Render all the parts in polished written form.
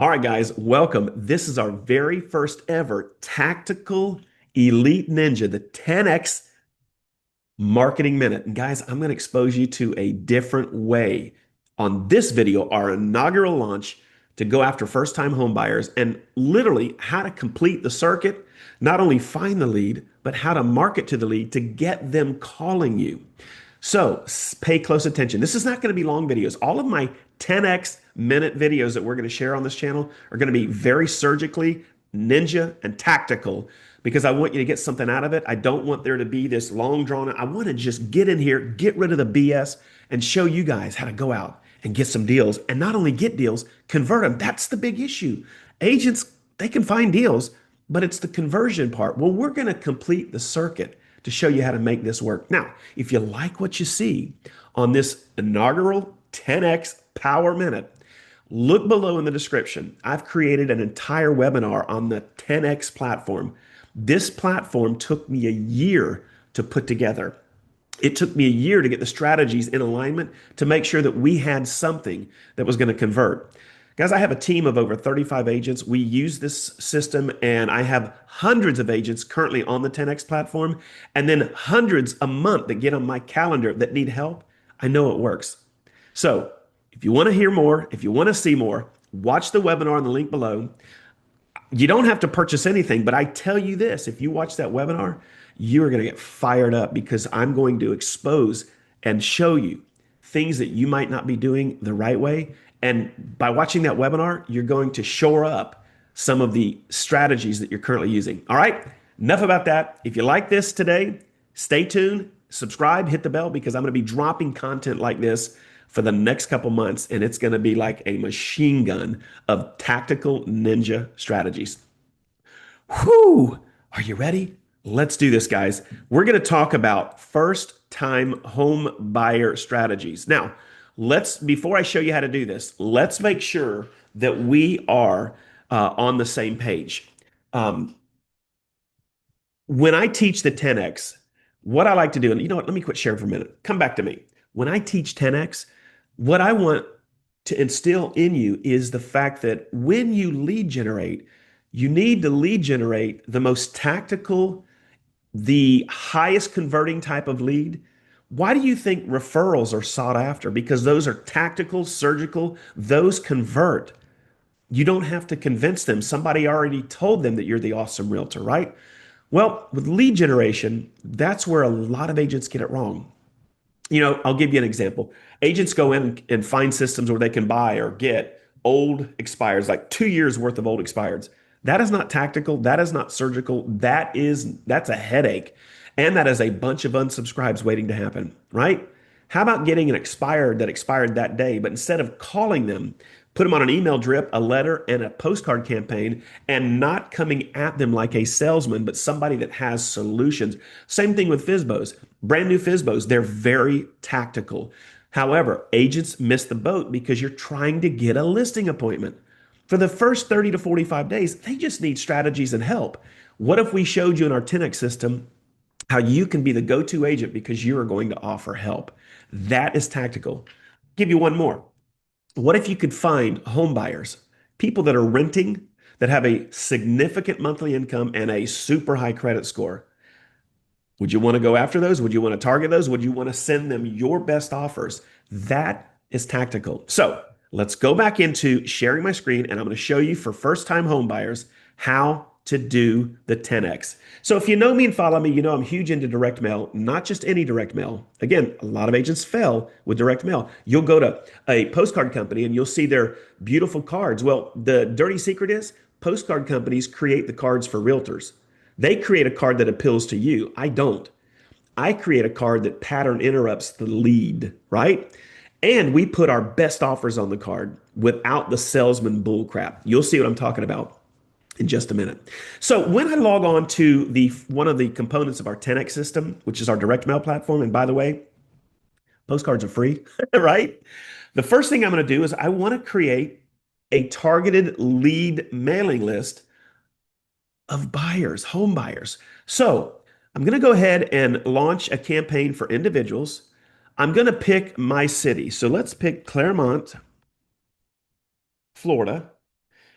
All right, guys, welcome. This is our very first ever tactical elite ninja, the TENx Marketing Minute. And guys, I'm going to expose you to a different way on this video, our inaugural launch to go after first-time home buyers and literally how to complete the circuit, not only find the lead, but how to market to the lead to get them calling you. So pay close attention. This is not going to be long videos. All of my 10x minute videos that we're going to share on this channel are going to be very surgically ninja and tactical because I want you to get something out of it. I don't want there to be this long drawn. I want to just get in here, get rid of the BS, and show you guys how to go out and get some deals. And not only get deals, convert them. That's the big issue. Agents, they can find deals, but it's the conversion part. Well, we're going to complete the circuit to show you how to make this work. Now, if you like what you see on this inaugural 10x Power Minute, look below in the description. I've created an entire webinar on the 10x platform. This platform took me a year to put together. It took me a year to get the strategies in alignment to make sure that we had something that was going to convert. Guys, I have a team of over 35 agents. We use this system, and I have hundreds of agents currently on the 10x platform, and then hundreds a month that get on my calendar that need help. I know it works. So if you want to hear more, if you want to see more, watch the webinar on the link below. You don't have to purchase anything, but I tell you this, if you watch that webinar, you are going to get fired up because I'm going to expose and show you things that you might not be doing the right way. And by watching that webinar, you're going to shore up some of the strategies that you're currently using. All right, enough about that. If you like this today, stay tuned, subscribe, hit the bell because I'm going to be dropping content like this for the next couple months, and it's going to be like a machine gun of tactical ninja strategies. Whew! Are you ready? Let's do this, guys. We're going to talk about first-time home buyer strategies. Now, before I show you how to do this, let's make sure that we are on the same page. Um, when I teach the 10x, what I like to do, and you know what, let me quit sharing for a minute. Come back to me. When I teach 10x, what I want to instill in you is the fact that when you lead generate, you need to lead generate the most tactical, the highest converting type of lead. Why do you think referrals are sought after? Because those are tactical, surgical, those convert. You don't have to convince them. Somebody already told them that you're the awesome realtor, right? Well, with lead generation, that's where a lot of agents get it wrong. I'll give you an example. Agents go in and find systems where they can buy or get old expires, like 2 years worth of old expireds. That is not tactical. That is not surgical. That's a headache. And that is a bunch of unsubscribes waiting to happen, right? How about getting an expired that expired that day, but instead of calling them, put them on an email drip, a letter, and a postcard campaign, and not coming at them like a salesman, but somebody that has solutions. Same thing with FSBOs. Brand new FSBOs, they're very tactical. However, agents miss the boat because you're trying to get a listing appointment. For the first 30 to 45 days, they just need strategies and help. What if we showed you in our TENx system how you can be the go-to agent because you are going to offer help? That is tactical. I'll give you one more. What if you could find home buyers, people that are renting, that have a significant monthly income and a super high credit score? Would you want to go after those? Would you want to target those? Would you want to send them your best offers? That is tactical. So let's go back into sharing my screen, and I'm going to show you for first-time home buyers how to do the 10x. So if you know me and follow me, you know I'm huge into direct mail, not just any direct mail. Again, a lot of agents fail with direct mail. You'll go to a postcard company and you'll see their beautiful cards. Well, the dirty secret is postcard companies create the cards for realtors. They create a card that appeals to you. I don't. I create a card that pattern interrupts the lead, right? And we put our best offers on the card without the salesman bullcrap. You'll see what I'm talking about in just a minute. So when I log on to one of the components of our TENx system, which is our direct mail platform, and by the way, postcards are free, right? The first thing I'm going to do is I want to create a targeted lead mailing list of buyers, home buyers. So I'm going to go ahead and launch a campaign for individuals. I'm going to pick my city. So let's pick Claremont, Florida.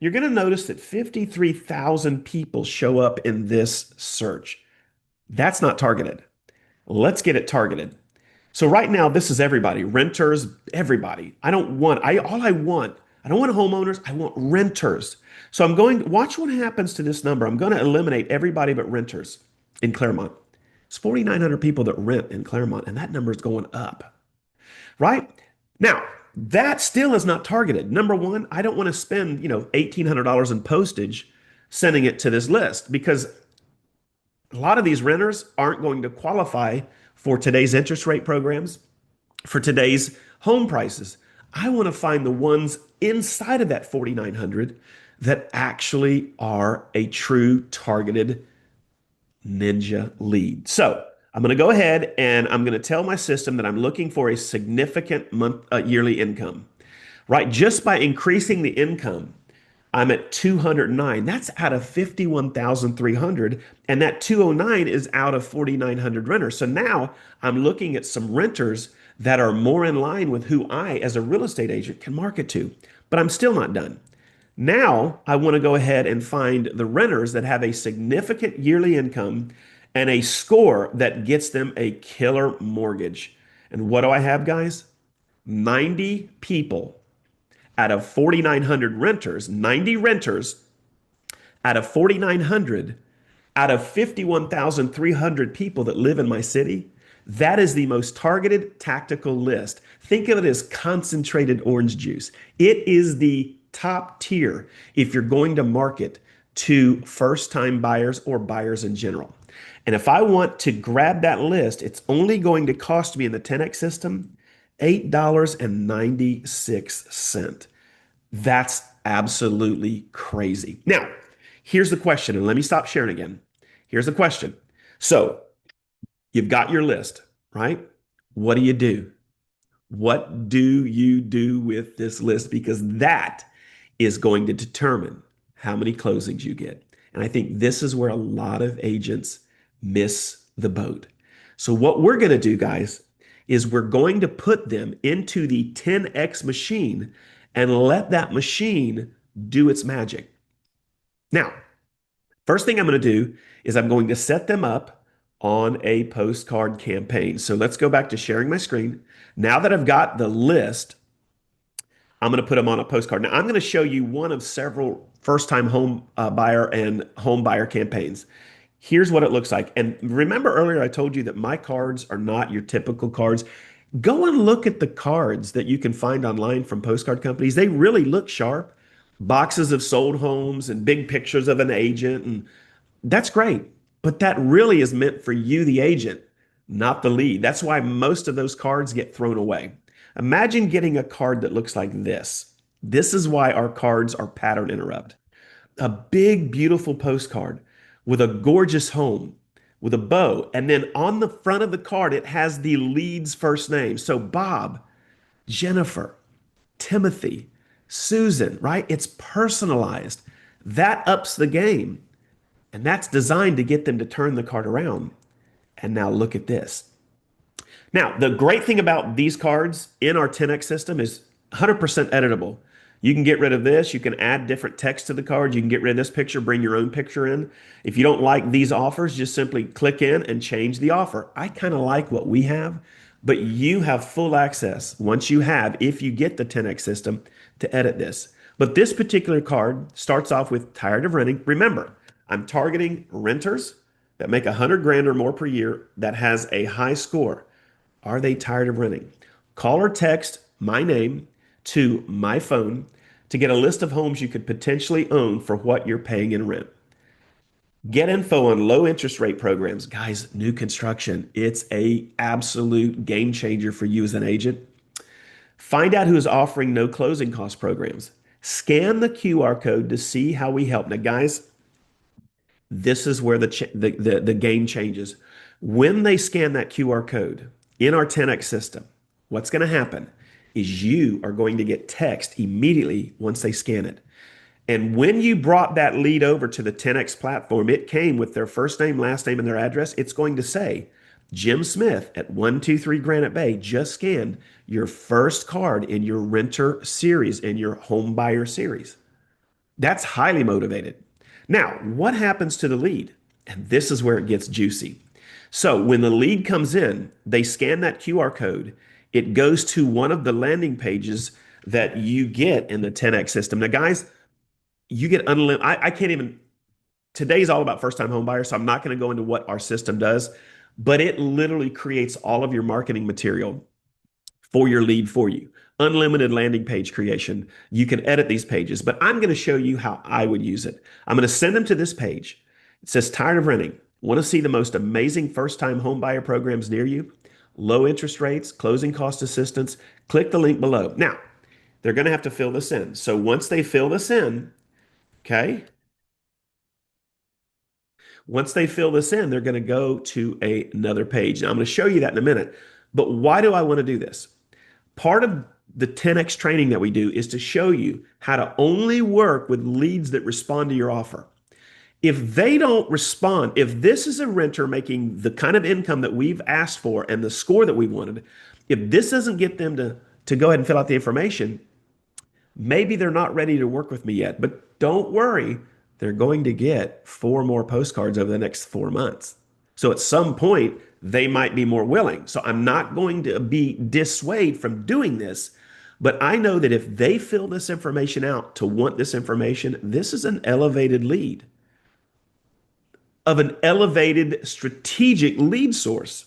you're going to notice that 53,000 people show up in this search. That's not targeted. Let's get it targeted. So right now, this is everybody, renters, everybody. I don't want homeowners, I want renters. So I'm going, watch what happens to this number. I'm going to eliminate everybody but renters in Claremont. It's 4,900 people that rent in Claremont, and that number is going up, right? Now, that still is not targeted. Number one, I don't want to spend, $1,800 in postage sending it to this list because a lot of these renters aren't going to qualify for today's interest rate programs, for today's home prices. I want to find the ones inside of that 4,900 that actually are a true targeted ninja lead. So I'm going to go ahead and I'm going to tell my system that I'm looking for a significant yearly income, right? Just by increasing the income, I'm at 209. That's out of 51,300. And that 209 is out of 4,900 renters. So now I'm looking at some renters that are more in line with who I, as a real estate agent, can market to. But I'm still not done. Now I want to go ahead and find the renters that have a significant yearly income and a score that gets them a killer mortgage. And what do I have, guys? 90 people out of 4,900 renters, 90 renters out of 4,900, out of 51,300 people that live in my city. That is the most targeted tactical list. Think of it as concentrated orange juice. It is the top tier if you're going to market to first-time buyers or buyers in general. And if I want to grab that list, it's only going to cost me in the TENx system $8.96. That's absolutely crazy. Now, here's the question, and let me stop sharing again. Here's the question. So, you've got your list, right? What do you do? What do you do with this list? Because that is going to determine how many closings you get. And I think this is where a lot of agents miss the boat. So what we're going to do, guys, is we're going to put them into the TENx machine and let that machine do its magic. Now, first thing I'm going to do is I'm going to set them up on a postcard campaign. So let's go back to sharing my screen. Now that I've got the list, I'm going to put them on a postcard. Now, I'm going to show you one of several first-time home buyer and home buyer campaigns. Here's what it looks like. And remember earlier I told you that my cards are not your typical cards. Go and look at the cards that you can find online from postcard companies. They really look sharp. Boxes of sold homes and big pictures of an agent. And that's great. But that really is meant for you, the agent, not the lead. That's why most of those cards get thrown away. Imagine getting a card that looks like this. This is why our cards are pattern interrupt. A big, beautiful postcard with a gorgeous home with a bow. And then on the front of the card, it has the lead's first name. So Bob, Jennifer, Timothy, Susan, right? It's personalized. That ups the game. And that's designed to get them to turn the card around. And now look at this. Now, the great thing about these cards in our TENx system is 100% editable. You can get rid of this. You can add different text to the card. You can get rid of this picture, bring your own picture in. If you don't like these offers, just simply click in and change the offer. I kind of like what we have, but you have full access once you have, if you get the TENx system, to edit this. But this particular card starts off with tired of renting. Remember, I'm targeting renters that make 100 grand or more per year that has a high score. Are they tired of renting? Call or text my name to my phone to get a list of homes you could potentially own for what you're paying in rent. Get info on low interest rate programs. Guys, new construction, it's a absolute game changer for you as an agent. Find out who is offering no closing cost programs. Scan the QR code to see how we help. Now, guys, this is where the game changes. When they scan that QR code in our TENx system, what's going to happen is you are going to get text immediately once they scan it. And when you brought that lead over to the TENx platform, it came with their first name, last name, and their address. It's going to say, Jim Smith at 123 Granite Bay just scanned your first card in your renter series, in your home buyer series. That's highly motivated. Now, what happens to the lead? And this is where it gets juicy. So when the lead comes in, they scan that QR code. It goes to one of the landing pages that you get in the TENx system. Now, guys, you get unlimited. I can't even, today's all about first time home buyers, so I'm not going to go into what our system does, but it literally creates all of your marketing material for your lead for you. Unlimited landing page creation. You can edit these pages, but I'm going to show you how I would use it. I'm going to send them to this page. It says, tired of renting. Want to see the most amazing first time home buyer programs near you? Low interest rates, closing cost assistance. Click the link below. Now, they're going to have to fill this in. So once they fill this in, okay, once they fill this in, they're going to go to another page. Now, I'm going to show you that in a minute. But why do I want to do this? Part of the TENx training that we do is to show you how to only work with leads that respond to your offer. If they don't respond, if this is a renter making the kind of income that we've asked for and the score that we wanted, if this doesn't get them to go ahead and fill out the information, maybe they're not ready to work with me yet. But don't worry, they're going to get 4 more postcards over the next 4 months. So at some point, they might be more willing. So I'm not going to be dissuaded from doing this. But I know that if they fill this information out to want this information, this is an elevated lead of an elevated strategic lead source.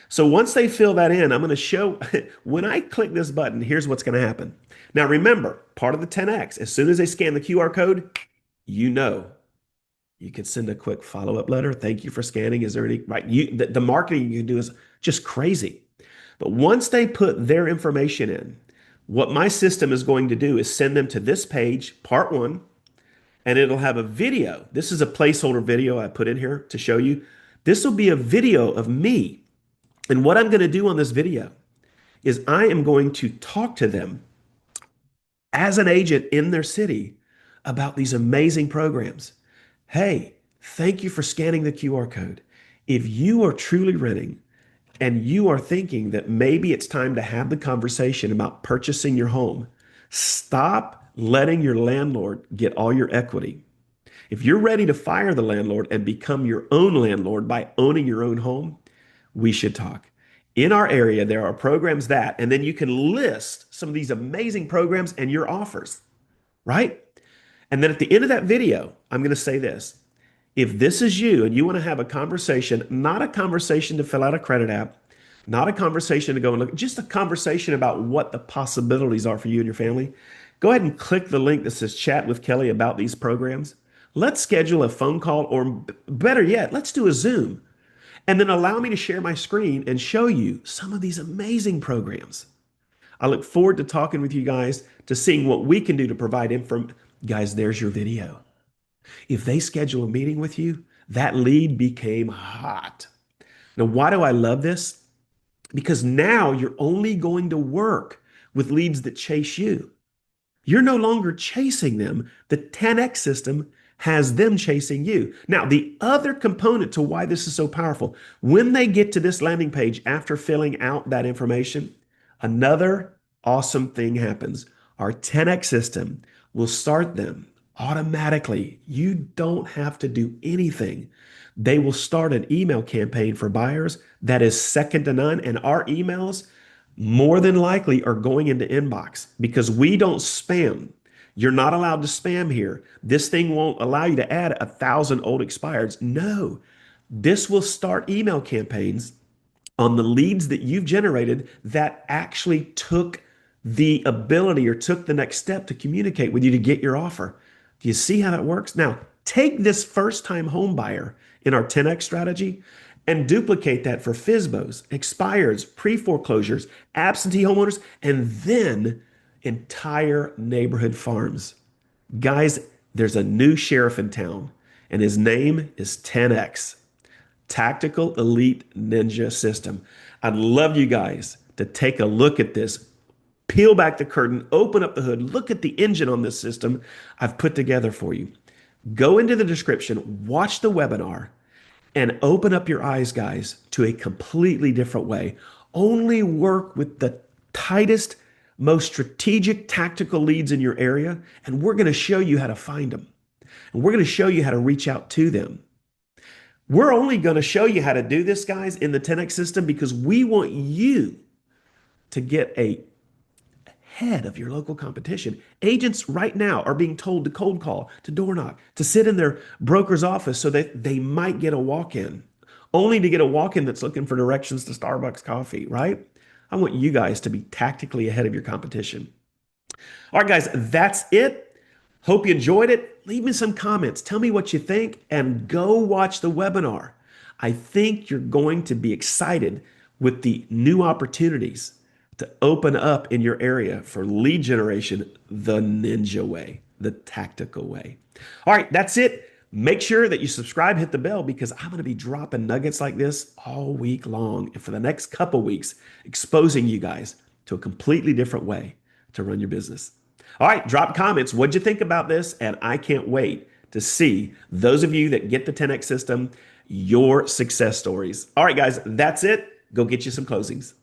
So once they fill that in, I'm going to show, when I click this button, here's what's going to happen. Now remember, part of the TENx, as soon as they scan the QR code, you know, you can send a quick follow-up letter. Thank you for scanning. Is there any, right? The marketing you can do is just crazy. But once they put their information in, what my system is going to do is send them to this page, part one, and it'll have a video. This is a placeholder video I put in here to show you. This will be a video of me. And what I'm going to do on this video is I am going to talk to them as an agent in their city about these amazing programs. Hey, thank you for scanning the QR code. If you are truly renting and you are thinking that maybe it's time to have the conversation about purchasing your home, stop letting your landlord get all your equity. If you're ready to fire the landlord and become your own landlord by owning your own home, we should talk. In our area, there are programs that, and then you can list some of these amazing programs and your offers, right? And then at the end of that video, I'm going to say this. If this is you and you want to have a conversation, not a conversation to fill out a credit app, not a conversation to go and look, just a conversation about what the possibilities are for you and your family, go ahead and click the link that says chat with Kelly about these programs. Let's schedule a phone call, or better yet, let's do a Zoom. And then allow me to share my screen and show you some of these amazing programs. I look forward to talking with you guys, to seeing what we can do to provide info. Guys, there's your video. If they schedule a meeting with you, that lead became hot. Now, why do I love this? Because now you're only going to work with leads that chase you. You're no longer chasing them. The TENx system has them chasing you. Now, the other component to why this is so powerful, when they get to this landing page after filling out that information, another awesome thing happens. Our TENx system will start them automatically. You don't have to do anything. They will start an email campaign for buyers that is second to none. And our emails more than likely are going into inbox because we don't spam. You're not allowed to spam here. This thing won't allow you to add 1,000 old expireds. No, this will start email campaigns on the leads that you've generated that actually took the ability or took the next step to communicate with you to get your offer. Do you see how that works? Now, take this first time home buyer in our TENx strategy and duplicate that for FSBOs, expires, pre-foreclosures, absentee homeowners, and then entire neighborhood farms. Guys, there's a new sheriff in town, and his name is TENx, Tactical Elite Ninja System. I'd love you guys to take a look at this. Peel back the curtain, open up the hood, look at the engine on this system I've put together for you. Go into the description, watch the webinar, and open up your eyes, guys, to a completely different way. Only work with the tightest most strategic tactical leads in your area, and we're going to show you how to find them. And we're going to show you how to reach out to them. We're only going to show you how to do this, guys, in the TENx system because we want you to get ahead of your local competition. Agents right now are being told to cold call, to door knock, to sit in their broker's office so that they might get a walk-in, only to get a walk-in that's looking for directions to Starbucks coffee, right? I want you guys to be tactically ahead of your competition. All right, guys, that's it. Hope you enjoyed it. Leave me some comments. Tell me what you think and go watch the webinar. I think you're going to be excited with the new opportunities to open up in your area for lead generation the ninja way, the tactical way. All right, that's it. Make sure that you subscribe, hit the bell because I'm going to be dropping nuggets like this all week long and for the next couple weeks, exposing you guys to a completely different way to run your business. All right, drop comments. What'd you think about this? And I can't wait to see those of you that get the TENx system, your success stories. All right, guys, that's it. Go get you some closings.